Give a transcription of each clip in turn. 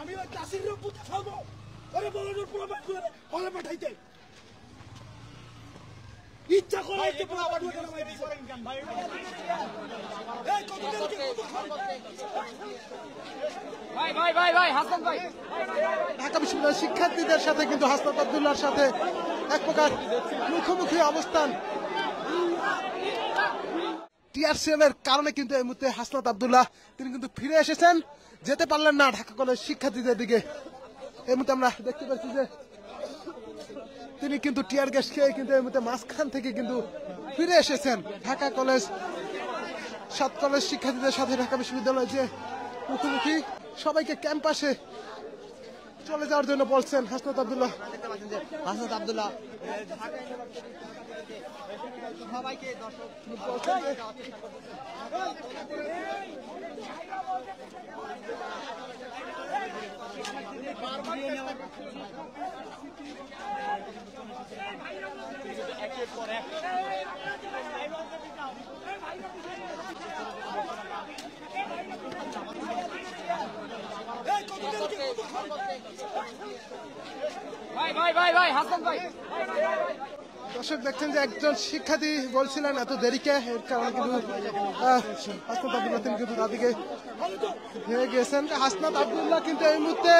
আমি ওই চাষির পুঁতে ফেলবো ওরে বলনুর পুরো বাড়ি হলে পাঠাইতে ইচ্ছা করে হচ্ছে পুরো বাড়ি করেন কেন ভাই এই ভাই হাসান ভাই ঢাকা বিশ্ববিদ্যালয়ের শিক্ষার্থীদের সাথে কিন্তু হাসনাত আব্দুল্লাহর সাথে এক প্রকার মুখোমুখি অবস্থান। টিয়ার সেলের কারণে কিন্তু এই মুহূর্তে হাসনাত আব্দুল্লাহ তিনি কিন্তু ফিরে এসেছেন, যেতে পারলেন না ঢাকা কলেজ শিক্ষার্থীদের দিকে। এই মুহূর্তে আমরা দেখতে পাচ্ছি যে তিনি কিন্তু টিয়ার গ্যাস খেয়ে কিন্তু এই মুহূর্তে মাঝখান থেকে কিন্তু ফিরে এসেছেন। ঢাকা কলেজ 7 কলেজ শিক্ষার্থীদের সাথে ঢাকা বিশ্ববিদ্যালয় যে মুখোমুখি, সবাইকে ক্যাম্পাসে চলে যাওয়ার জন্য বলছেন হাসনাত আব্দুল্লাহ। হাসনাত আব্দুল্লাহ সবাইকে দর্শক একের পর এক ভাই হাসান ভাই দর্শক দেখছেন যে একজন শিক্ষার্থী বলছিলেন এত দেরিকে, এর কারণে কিন্তু হাসনাত আব্দুল্লাহ তিনি কিন্তু তাদেরকে ভেঙে গিয়েছেন। হাসনাত আব্দুল্লাহ কিন্তু এই মুহূর্তে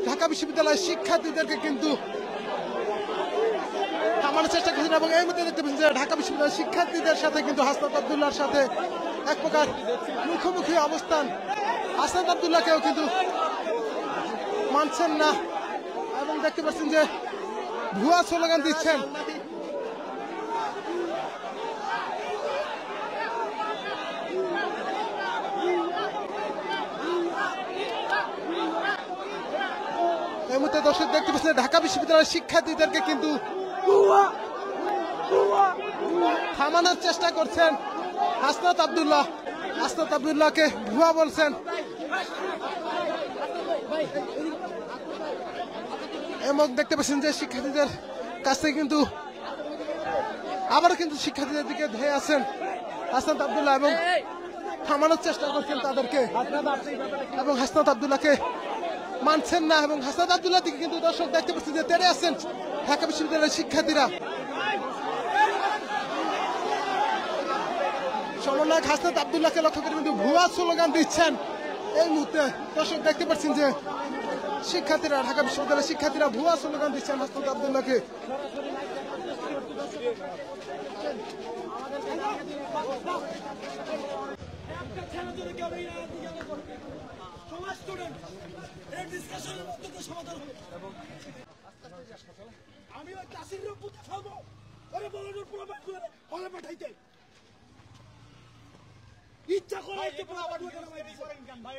ঢাকা বিশ্ববিদ্যালয়ের শিক্ষার্থীদেরকে কিন্তু থামানোর চেষ্টা করছেন এবং এই মুহূর্তে দেখতে পাচ্ছেন যে ঢাকা বিশ্ববিদ্যালয়ের শিক্ষার্থীদের সাথে কিন্তু হাসনাত আব্দুল্লাহর সাথে এক প্রকার মুখোমুখি অবস্থান। হাসনাত আব্দুল্লাহকেও কিন্তু মানছেন না এবং দেখতে পাচ্ছেন যে ভুয়া স্লোগান দিচ্ছেন। এই মুহূর্তে দর্শক দেখতে পাচ্ছেন ঢাকা বিশ্ববিদ্যালয়ের শিক্ষার্থীদেরকে কিন্তু থামানোর চেষ্টা করছেন হাসনাত আব্দুল্লাহ। হাসনাত আব্দুল্লাহকে ভুয়া বলছেন এবং দেখতে পাচ্ছেন যে শিক্ষার্থীদের কাছ থেকে কিন্তু আবারও কিন্তু শিক্ষার্থীদের দিকে ধেয়ে আছেন হাসনাত আব্দুল্লাহ এবং থামানোর চেষ্টা করছেন তাদেরকে এবং হাসনাত আব্দুল্লাহকে মানছেন না এবং হাসনাত আব্দুল্লাহ দিকে কিন্তু দর্শক দেখতে পাচ্ছেন যে তেড়ে আছেন ঢাকা বিশ্ববিদ্যালয়ের শিক্ষার্থীরা। সমন্বয়ক হাসনাত আব্দুল্লাহকে লক্ষ্য করে কিন্তু ভুয়া স্লোগান দিচ্ছেন। এই মুহূর্তে দর্শক দেখতে পাচ্ছেন যে শিক্ষার্থীরা ঢাকা বিশ্ববিদ্যালয়ের শিক্ষার্থীরা ভুয়া স্লোগান দিচ্ছেন হাসনাত আব্দুল্লাহকে। আমি ওই চাষির পুঁতে ফেলবো ওরে বলনুর পুরো বাড়ি হলে পাঠাইতে ইচ্ছা করে হচ্ছে পুরো বাড়ি করেন কেন ভাই